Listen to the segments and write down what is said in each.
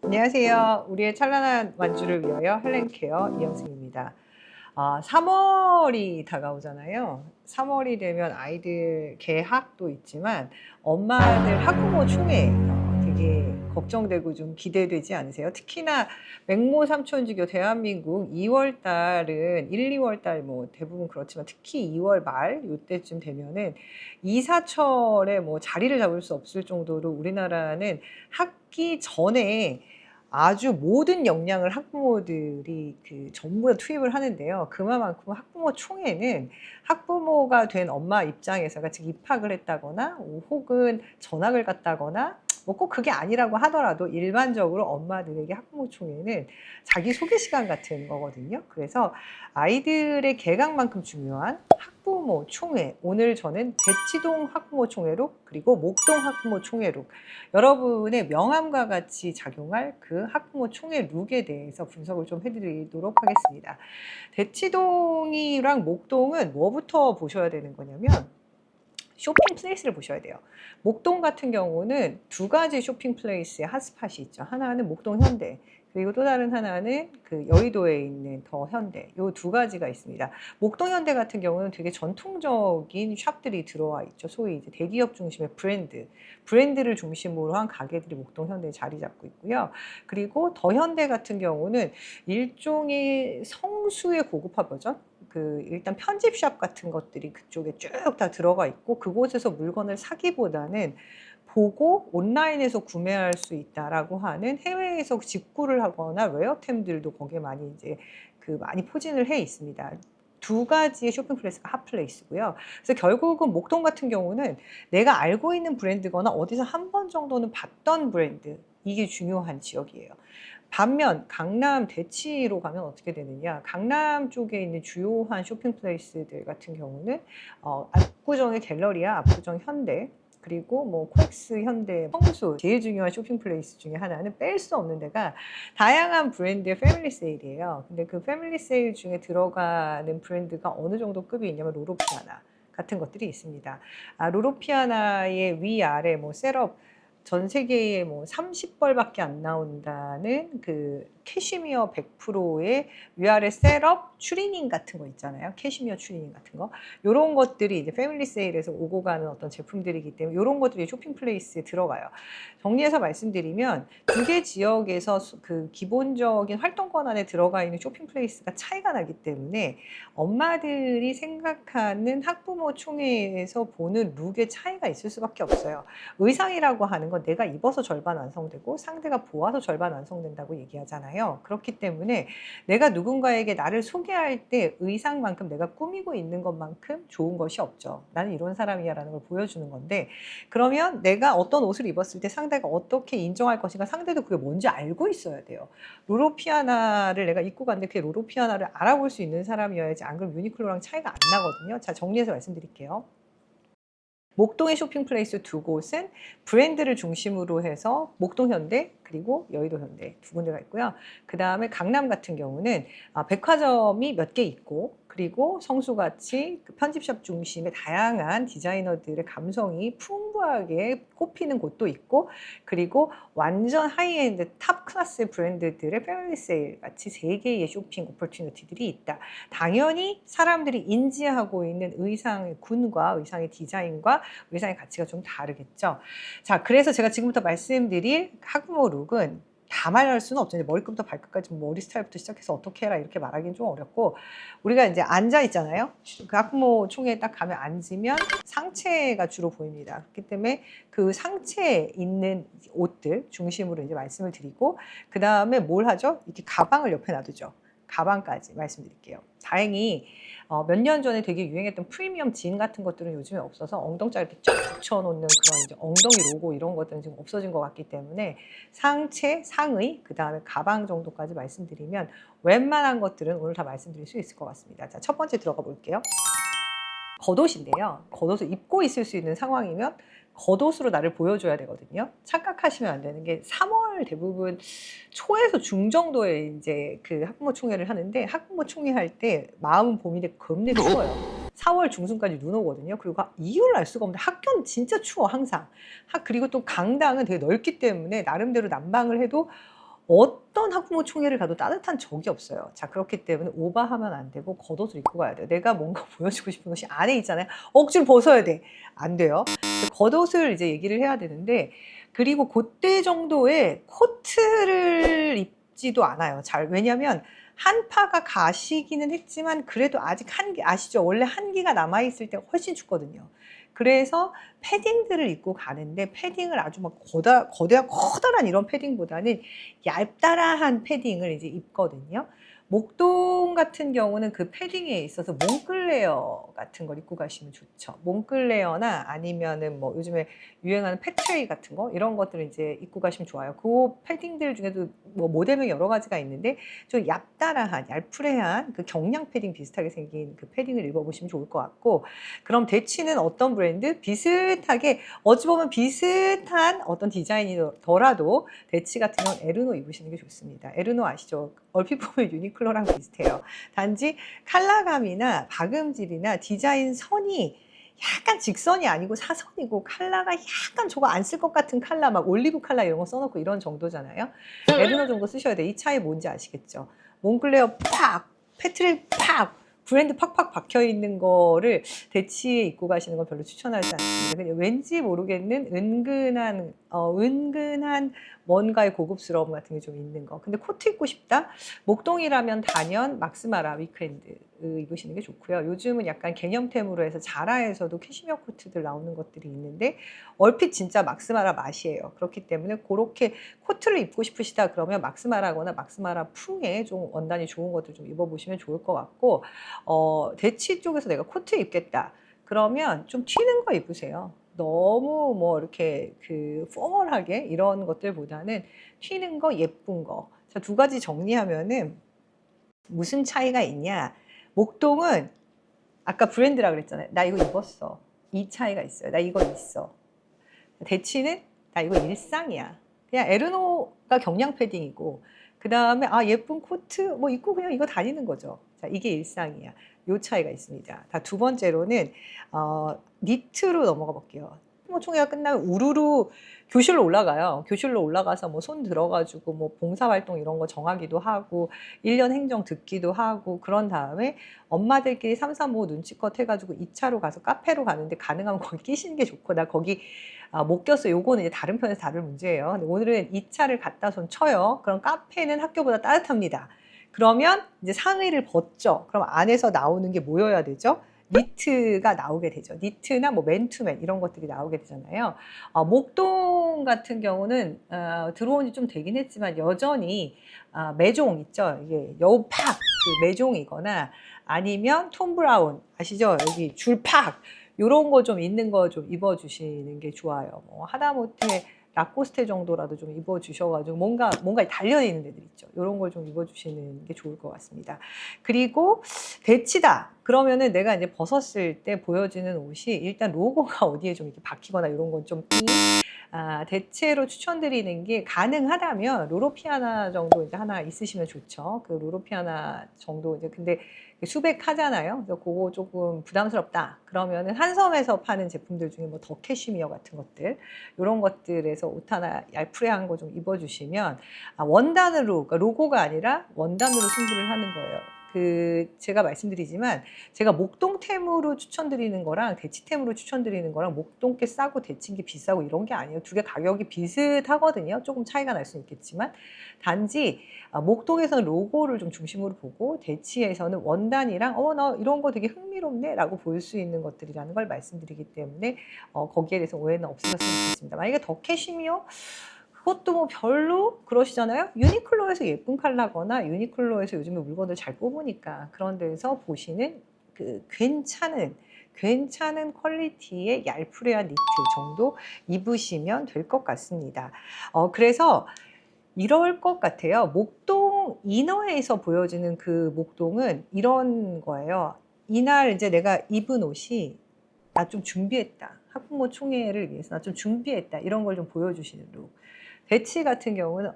안녕하세요. 우리의 찬란한 완주를 위하여 헬렌케어 이영승입니다. 3월이 다가오잖아요. 3월이 되면 아이들 개학도 있지만 엄마들 학부모 총회 되게 걱정되고 좀 기대되지 않으세요? 특히나 맹모 삼촌지교 대한민국 2월 달은 1, 2월 달 뭐 대부분 그렇지만 특히 2월 말 요때쯤 되면은 이사철에 뭐 자리를 잡을 수 없을 정도로 우리나라는 학기 전에 아주 모든 역량을 학부모들이 전부 다 투입을 하는데요. 그만큼 학부모 총회는 학부모가 된 엄마 입장에서 즉 입학을 했다거나 혹은 전학을 갔다거나 뭐 꼭 그게 아니라고 하더라도 일반적으로 엄마들에게 학부모 총회는 자기소개 시간 같은 거거든요. 그래서 아이들의 개강만큼 중요한 학부모 총회, 오늘 저는 대치동 학부모 총회로 그리고 목동 학부모 총회로 여러분의 명함과 같이 작용할 그 학부모 총회 룩에 대해서 분석을 좀 해드리도록 하겠습니다. 대치동이랑 목동은 뭐부터 보셔야 되는 거냐면 쇼핑 플레이스를 보셔야 돼요. 목동 같은 경우는 두 가지 쇼핑 플레이스의 핫스팟이 있죠. 하나는 목동 현대, 그리고 또 다른 하나는 그 여의도에 있는 더 현대. 요 두 가지가 있습니다. 목동 현대 같은 경우는 되게 전통적인 샵들이 들어와 있죠. 소위 이제 대기업 중심의 브랜드를 중심으로 한 가게들이 목동 현대에 자리 잡고 있고요. 그리고 더 현대 같은 경우는 일종의 성수의 고급화 버전? 일단 편집샵 같은 것들이 그쪽에 쭉 다 들어가 있고 그곳에서 물건을 사기보다는 보고 온라인에서 구매할 수 있다라고 하는 해외에서 직구를 하거나 웨어템들도 거기에 많이 이제 많이 포진을 해 있습니다. 두 가지의 쇼핑 플레이스가 핫플레이스고요. 그래서 결국은 목동 같은 경우는 내가 알고 있는 브랜드거나 어디서 한 번 정도는 봤던 브랜드, 이게 중요한 지역이에요. 반면 강남 대치로 가면 어떻게 되느냐, 강남 쪽에 있는 주요한 쇼핑 플레이스들 같은 경우는 압구정의 갤러리아, 압구정 현대, 그리고 뭐 코엑스 현대, 성수, 제일 중요한 쇼핑 플레이스 중에 하나는 뺄 수 없는 데가 다양한 브랜드의 패밀리 세일이에요. 근데 그 패밀리 세일 중에 들어가는 브랜드가 어느 정도 급이 있냐면 로로피아나 같은 것들이 있습니다. 로로피아나의 위아래 뭐 셋업, 전 세계에 뭐 30벌밖에 안 나온다는 캐시미어 100%의 위아래 셋업 추리닝 같은 거 있잖아요. 캐시미어 추리닝 같은 거. 요런 것들이 이제 패밀리 세일에서 오고 가는 어떤 제품들이기 때문에 요런 것들이 쇼핑 플레이스에 들어가요. 정리해서 말씀드리면 두 개 지역에서 기본적인 활동 권한에 들어가 있는 쇼핑 플레이스가 차이가 나기 때문에 엄마들이 생각하는 학부모 총회에서 보는 룩의 차이가 있을 수밖에 없어요. 의상이라고 하는 건 내가 입어서 절반 완성되고 상대가 보아서 절반 완성된다고 얘기하잖아요. 그렇기 때문에 내가 누군가에게 나를 소개할 때 의상만큼 내가 꾸미고 있는 것만큼 좋은 것이 없죠. 나는 이런 사람이야라는 걸 보여주는 건데, 그러면 내가 어떤 옷을 입었을 때 상대가 어떻게 인정할 것인가, 상대도 그게 뭔지 알고 있어야 돼요. 로로피아나를 내가 입고 갔는데 그게 로로피아나를 알아볼 수 있는 사람이어야지, 안 그러면 유니클로랑 차이가 안 나거든요. 자, 정리해서 말씀드릴게요. 목동의 쇼핑 플레이스 두 곳은 브랜드를 중심으로 해서 목동 현대 그리고 여의도 현대 두 군데가 있고요. 그 다음에 강남 같은 경우는 백화점이 몇 개 있고, 그리고 성수같이 편집샵 중심의 다양한 디자이너들의 감성이 풍부하게 꼽히는 곳도 있고, 그리고 완전 하이엔드 탑 클래스의 브랜드들의 패밀리 세일 같이 세 개의 쇼핑 오퍼튜니티들이 있다. 당연히 사람들이 인지하고 있는 의상의 군과 의상의 디자인과 의상의 가치가 좀 다르겠죠. 자, 그래서 제가 지금부터 말씀드릴 학부모 룩은 다 말할 수는 없죠. 머리끝부터 발끝까지 머리 스타일부터 시작해서 어떻게 해라 이렇게 말하기는 좀 어렵고, 우리가 이제 앉아 있잖아요. 그 학부모 총회에 딱 가면 앉으면 상체가 주로 보입니다. 그렇기 때문에 그 상체에 있는 옷들 중심으로 이제 말씀을 드리고, 그 다음에 뭘 하죠? 이렇게 가방을 옆에 놔두죠. 가방까지 말씀드릴게요. 다행히 몇 년 전에 되게 유행했던 프리미엄 진 같은 것들은 요즘에 없어서 엉덩이에 이렇게 쫙 붙여놓는 그런 이제 엉덩이 로고 이런 것들은 지금 없어진 것 같기 때문에 상체, 상의, 그 다음에 가방 정도까지 말씀드리면 웬만한 것들은 오늘 다 말씀드릴 수 있을 것 같습니다. 자, 첫 번째 들어가 볼게요. 겉옷인데요. 겉옷을 입고 있을 수 있는 상황이면 겉옷으로 나를 보여줘야 되거든요. 착각하시면 안 되는 게 3월 대부분 초에서 중 정도에 이제 학부모 총회를 하는데, 학부모 총회 할 때 마음은 봄인데 겁내 추워요. 4월 중순까지 눈 오거든요. 그리고 이유를 알 수가 없는데 학교는 진짜 추워 항상. 그리고 또 강당은 되게 넓기 때문에 나름대로 난방을 해도 어떤 학부모 총회를 가도 따뜻한 적이 없어요. 자, 그렇기 때문에 오버하면 안 되고 겉옷을 입고 가야 돼요. 내가 뭔가 보여주고 싶은 것이 안에 있잖아요. 억지로 벗어야 돼. 안 돼요. 겉옷을 이제 얘기를 해야 되는데, 그리고 그때 정도의 코트를 입지도 않아요. 잘. 왜냐면 한파가 가시기는 했지만 그래도 아직 한기 아시죠? 원래 한기가 남아있을 때 훨씬 춥거든요. 그래서 패딩들을 입고 가는데 패딩을 아주 막 거대한 커다란 이런 패딩보다는 얇다라한 패딩을 이제 입거든요. 목동 같은 경우는 그 패딩에 있어서 몽클레어 같은 걸 입고 가시면 좋죠. 몽클레어나 아니면은 뭐 요즘에 유행하는 팩트레이 같은 거 이런 것들을 이제 입고 가시면 좋아요. 그 패딩들 중에도 뭐 모델명이 여러 가지가 있는데 좀 얇다라한 얄프레한 그 경량 패딩 비슷하게 생긴 그 패딩을 입어보시면 좋을 것 같고, 그럼 대치는 어떤 브랜드? 비슷하게 어찌 보면 비슷한 어떤 디자인이더라도 대치 같은 경우는 에르노 입으시는 게 좋습니다. 에르노 아시죠? 얼핏 보면 유니클로랑 비슷해요. 단지 컬러감이나 박음질이나 디자인 선이 약간 직선이 아니고 사선이고 컬러가 약간 저거 안 쓸 것 같은 컬러, 막 올리브 컬러 이런 거 써놓고 이런 정도잖아요. 에르노 정도 쓰셔야 돼요. 이 차이 뭔지 아시겠죠? 몽클레어 팍, 패트릭 팍, 브랜드 팍팍 박혀 있는 거를 대치에 입고 가시는 건 별로 추천하지 않습니다. 그냥 왠지 모르겠는 은근한 뭔가의 고급스러움 같은 게 좀 있는 거. 근데 코트 입고 싶다? 목동이라면 단연 막스마라 위크엔드 입으시는 게 좋고요. 요즘은 약간 개념템으로 해서 자라에서도 캐시미어 코트들 나오는 것들이 있는데 얼핏 진짜 막스마라 맛이에요. 그렇기 때문에 그렇게 코트를 입고 싶으시다 그러면 막스마라거나 막스마라 풍의 좀 원단이 좋은 것들 좀 입어보시면 좋을 것 같고, 대치 쪽에서 내가 코트 입겠다 그러면 좀 튀는 거 입으세요. 너무 뭐 이렇게 그 포멀하게 이런 것들보다는 튀는 거, 예쁜 거. 자, 두 가지 정리하면은 무슨 차이가 있냐? 목동은 아까 브랜드라 그랬잖아요. 나 이거 입었어. 이 차이가 있어요. 나 이거 있어. 대치는 나 이거 일상이야. 그냥 에르노가 경량 패딩이고, 그 다음에 아 예쁜 코트 뭐 입고 그냥 이거 다니는 거죠. 자, 이게 일상이야. 요 차이가 있습니다. 다 두 번째로는 니트로 넘어가 볼게요. 뭐 총회가 끝나면 우르르 교실로 올라가요. 교실로 올라가서 뭐 손 들어가지고 뭐 봉사활동 이런 거 정하기도 하고 1년 행정 듣기도 하고, 그런 다음에 엄마들끼리 삼삼오오 눈치껏 해가지고 2차로 가서 카페로 가는데 가능하면 거기 끼시는 게 좋고, 나 거기 못 꼈어. 요거는 이제 다른 편에서 다룰 문제예요. 근데 오늘은 2차를 갖다 손 쳐요. 그럼 카페는 학교보다 따뜻합니다. 그러면 이제 상의를 벗죠. 그럼 안에서 나오는 게 뭐여야 되죠? 니트가 나오게 되죠. 니트나 뭐 맨투맨 이런 것들이 나오게 되잖아요. 목동 같은 경우는 들어온 지 좀 되긴 했지만 여전히 매종 있죠. 이게 여우팍 그 매종이거나 아니면 톰 브라운 아시죠? 여기 줄팍 요런 거 좀 있는 거 좀 입어주시는 게 좋아요. 뭐 하다못해 라코스테 정도라도 좀 입어주셔가지고 뭔가 달려있는 데들 있죠. 이런 걸 좀 입어주시는 게 좋을 것 같습니다. 그리고 대치다. 그러면은 내가 이제 벗었을 때 보여지는 옷이 일단 로고가 어디에 좀 이렇게 박히거나 이런 건 좀 대체로 추천드리는 게 가능하다면 로로피아나 정도 이제 하나 있으시면 좋죠. 그 로로피아나 정도 이제 근데 수백하잖아요. 그래서 그거 조금 부담스럽다. 그러면은 한섬에서 파는 제품들 중에 뭐 더 캐시미어 같은 것들, 이런 것들에서 옷 하나 얄프레한 거 좀 입어주시면 원단으로, 그러니까 로고가 아니라 원단으로 승부를 하는 거예요. 그 제가 말씀드리지만 제가 목동템으로 추천드리는 거랑 대치템으로 추천드리는 거랑 목동께 싸고 대치게 비싸고 이런 게 아니에요. 두 개 가격이 비슷하거든요. 조금 차이가 날 수는 있겠지만 단지 목동에서는 로고를 좀 중심으로 보고 대치에서는 원단이랑 나 이런 거 되게 흥미롭네 라고 볼 수 있는 것들이라는 걸 말씀드리기 때문에 거기에 대해서 오해는 없으셨으면 좋겠습니다. 만약에 더 캐시미어 그것도 뭐 별로 그러시잖아요. 유니클로에서 예쁜 컬러거나 유니클로에서 요즘에 물건을 잘 뽑으니까 그런 데서 보시는 그 괜찮은 퀄리티의 얄프레한 니트 정도 입으시면 될 것 같습니다. 그래서 이럴 것 같아요. 목동 이너에서 보여지는 그 목동은 이런 거예요. 이날 이제 내가 입은 옷이 나 좀 준비했다. 학부모 총회를 위해서 나 좀 준비했다. 이런 걸 좀 보여주시는 룩. 대치 같은 경우는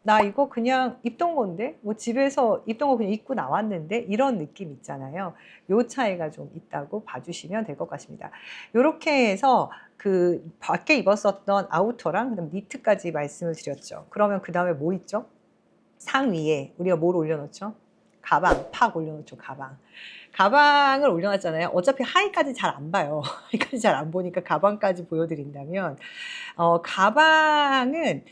나 이거 그냥 입던 건데 뭐 집에서 입던 거 그냥 입고 나왔는데 이런 느낌 있잖아요. 요 차이가 좀 있다고 봐주시면 될 것 같습니다. 요렇게 해서 그 밖에 입었었던 아우터랑 그다음 니트까지 말씀을 드렸죠. 그러면 그 다음에 뭐 있죠? 상위에 우리가 뭘 올려놓죠? 가방, 팍 올려놓죠, 가방. 가방을 올려놨잖아요. 어차피 하의까지 잘 안 봐요. 하의까지 잘 안 보니까 가방까지 보여드린다면, 가방은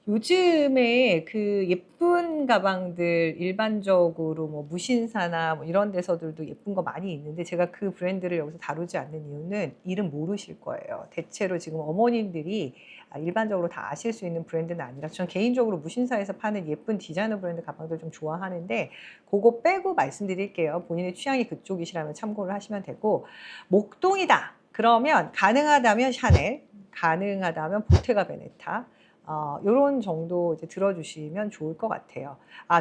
요즘에 그 예쁜 가방들 일반적으로 뭐 무신사나 뭐 이런 데서들도 예쁜 거 많이 있는데 제가 그 브랜드를 여기서 다루지 않는 이유는 이름 모르실 거예요. 대체로 지금 어머님들이 일반적으로 다 아실 수 있는 브랜드는 아니라 저는 개인적으로 무신사에서 파는 예쁜 디자이너 브랜드 가방들 좀 좋아하는데 그거 빼고 말씀드릴게요. 본인의 취향이 그쪽이시라면 참고를 하시면 되고 목동이다. 그러면 가능하다면 샤넬, 가능하다면 보테가 베네타 요런 정도 이제 들어주시면 좋을 것 같아요.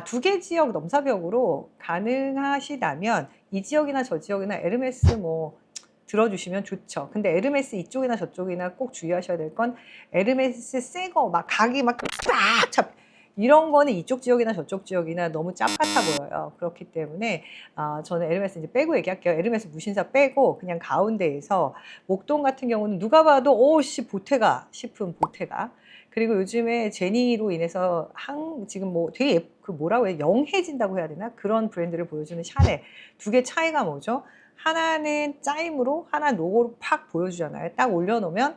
두 개 지역 넘사벽으로 가능하시다면 이 지역이나 저 지역이나 에르메스 뭐 들어주시면 좋죠. 근데 에르메스 이쪽이나 저쪽이나 꼭 주의하셔야 될 건 에르메스 새 거 막 각이 막 쫙 잡 이런 거는 이쪽 지역이나 저쪽 지역이나 너무 짭 같아 보여요. 그렇기 때문에 저는 에르메스 이제 빼고 얘기할게요. 에르메스 무신사 빼고 그냥 가운데에서 목동 같은 경우는 누가 봐도 오씨 보테가 싶은 보테가 그리고 요즘에 제니로 인해서 지금 뭐 되게 그 뭐라고 해야 영해진다고 해야 되나 그런 브랜드를 보여주는 샤넬 두 개 차이가 뭐죠? 하나는 짜임으로 하나 로고로 팍 보여주잖아요. 딱 올려놓으면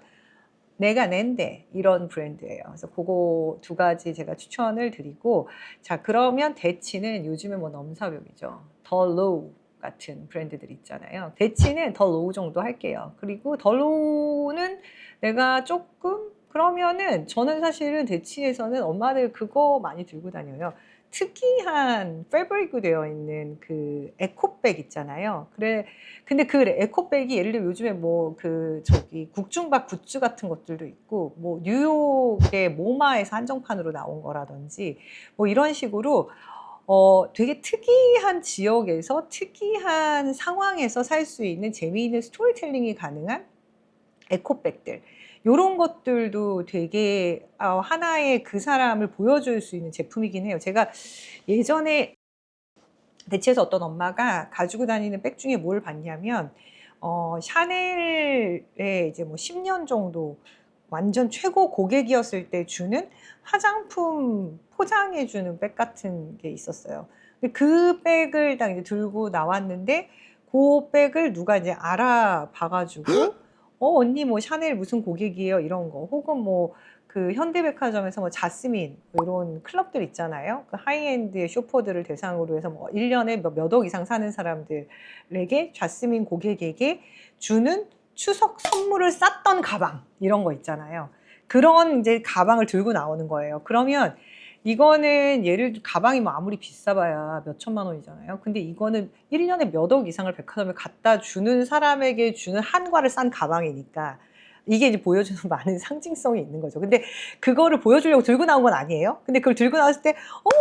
내가 낸데 이런 브랜드예요. 그래서 그거 두 가지 제가 추천을 드리고 자 그러면 대치는 요즘에 뭐 넘사벽이죠. 더 로우 같은 브랜드들 있잖아요. 대치는 더 로우 정도 할게요. 그리고 더 로우는 내가 조금 그러면은 저는 사실은 대치에서는 엄마들 그거 많이 들고 다녀요. 특이한 패브릭으로 되어 있는 그 에코백 있잖아요. 그래 근데 그 에코백이 예를 들면 요즘에 뭐 그 저기 국중박 굿즈 같은 것들도 있고 뭐 뉴욕의 모마에서 한정판으로 나온 거라든지 뭐 이런 식으로 되게 특이한 지역에서 특이한 상황에서 살 수 있는 재미있는 스토리텔링이 가능한 에코백들 요런 것들도 되게 하나의 그 사람을 보여줄 수 있는 제품이긴 해요. 제가 예전에 대체해서 어떤 엄마가 가지고 다니는 백 중에 뭘 봤냐면 샤넬에 이제 뭐 10년 정도 완전 최고 고객이었을 때 주는 화장품 포장해 주는 백 같은 게 있었어요. 근데 그 백을 딱 이제 들고 나왔는데 그 백을 누가 이제 알아봐 가지고 언니 뭐 샤넬 무슨 고객이에요 이런 거 혹은 뭐 그 현대백화점에서 뭐 자스민 뭐 이런 클럽들 있잖아요. 그 하이엔드의 쇼퍼들을 대상으로 해서 뭐 1년에 몇억 이상 사는 사람들에게 자스민 고객에게 주는 추석 선물을 쌌던 가방 이런 거 있잖아요. 그런 이제 가방을 들고 나오는 거예요. 그러면 이거는 예를 들어 가방이 뭐 아무리 비싸봐야 몇 천만 원이잖아요. 근데 이거는 1년에 몇억 이상을 백화점에 갖다 주는 사람에게 주는 한과를 싼 가방이니까 이게 이제 보여주는 많은 상징성이 있는 거죠. 근데 그거를 보여주려고 들고 나온 건 아니에요. 근데 그걸 들고 나왔을 때,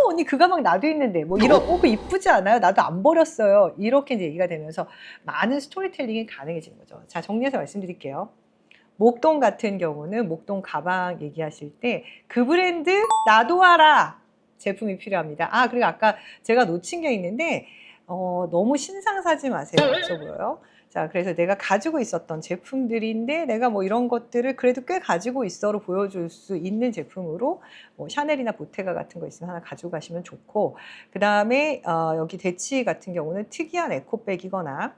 언니 그 가방 나도 있는데, 뭐 이런, 그거 이쁘지 않아요? 나도 안 버렸어요. 이렇게 이제 얘기가 되면서 많은 스토리텔링이 가능해지는 거죠. 자, 정리해서 말씀드릴게요. 목동 같은 경우는 목동 가방 얘기하실 때 그 브랜드 나도 알아 제품이 필요합니다. 그리고 아까 제가 놓친 게 있는데 너무 신상 사지 마세요. 없어 보여요. 자, 그래서 내가 가지고 있었던 제품들인데 내가 뭐 이런 것들을 그래도 꽤 가지고 있어로 보여줄 수 있는 제품으로 뭐 샤넬이나 보테가 같은 거 있으면 하나 가지고 가시면 좋고 그 다음에 여기 대치 같은 경우는 특이한 에코백이거나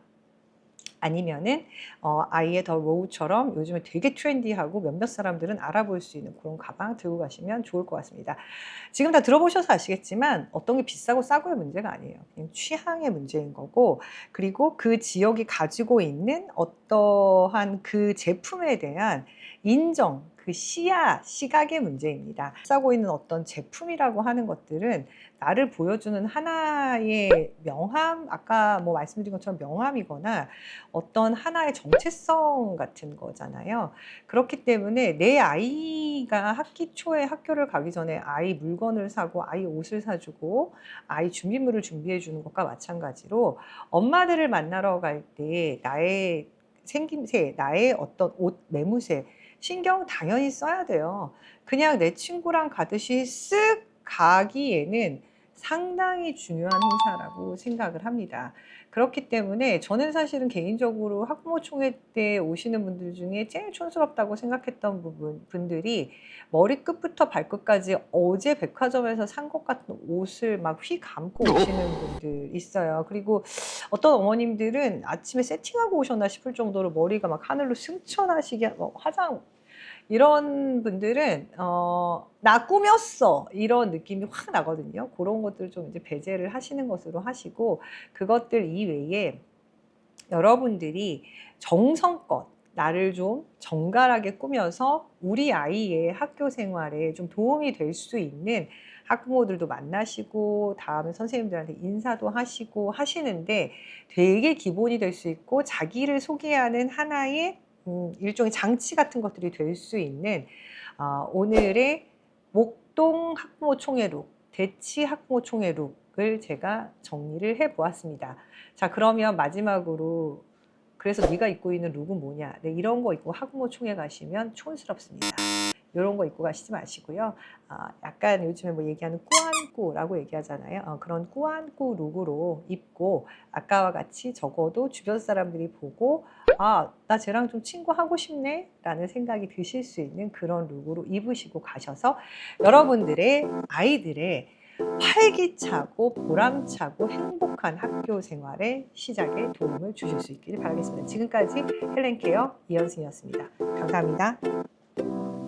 아니면은 아이의 더 로우처럼 요즘에 되게 트렌디하고 몇몇 사람들은 알아볼 수 있는 그런 가방 들고 가시면 좋을 것 같습니다. 지금 다 들어보셔서 아시겠지만 어떤 게 비싸고 싸고의 문제가 아니에요. 그냥 취향의 문제인 거고 그리고 그 지역이 가지고 있는 어떠한 그 제품에 대한 인정, 그 시각의 문제입니다. 싸고 있는 어떤 제품이라고 하는 것들은 나를 보여주는 하나의 명함, 아까 뭐 말씀드린 것처럼 명함이거나 어떤 하나의 정체성 같은 거잖아요. 그렇기 때문에 내 아이가 학기 초에 학교를 가기 전에 아이 물건을 사고 아이 옷을 사주고 아이 준비물을 준비해 주는 것과 마찬가지로 엄마들을 만나러 갈 때 나의 생김새, 나의 어떤 옷 매무새 신경 당연히 써야 돼요. 그냥 내 친구랑 가듯이 쓱 가기에는 상당히 중요한 행사라고 생각을 합니다. 그렇기 때문에 저는 사실은 개인적으로 학부모 총회 때 오시는 분들 중에 제일 촌스럽다고 생각했던 분들이 머리끝부터 발끝까지 어제 백화점에서 산 것 같은 옷을 막 휘 감고 오시는 분들 있어요. 그리고 어떤 어머님들은 아침에 세팅하고 오셨나 싶을 정도로 머리가 막 하늘로 승천하시게 화장, 이런 분들은 나 꾸몄어 이런 느낌이 확 나거든요. 그런 것들을 좀 이제 배제를 하시는 것으로 하시고, 그것들 이외에 여러분들이 정성껏 나를 좀 정갈하게 꾸며서 우리 아이의 학교 생활에 좀 도움이 될 수 있는 학부모들도 만나시고, 다음에 선생님들한테 인사도 하시고 하시는데 되게 기본이 될 수 있고, 자기를 소개하는 하나의 일종의 장치 같은 것들이 될 수 있는 오늘의 목동 학부모 총회 룩, 대치 학부모 총회 룩을 제가 정리를 해 보았습니다. 자, 그러면 마지막으로, 그래서 네가 입고 있는 룩은 뭐냐? 네, 이런 거 입고 학부모 총회 가시면 촌스럽습니다. 이런 거 입고 가시지 마시고요. 약간 요즘에 뭐 얘기하는 꾸안꾸라고 얘기하잖아요. 그런 꾸안꾸 룩으로 입고, 아까와 같이 적어도 주변 사람들이 보고 나 쟤랑 좀 친구하고 싶네 라는 생각이 드실 수 있는 그런 룩으로 입으시고 가셔서 여러분들의 아이들의 활기차고 보람차고 행복한 학교 생활의 시작에 도움을 주실 수 있기를 바라겠습니다. 지금까지 헬렌케어 이현승이었습니다. 감사합니다.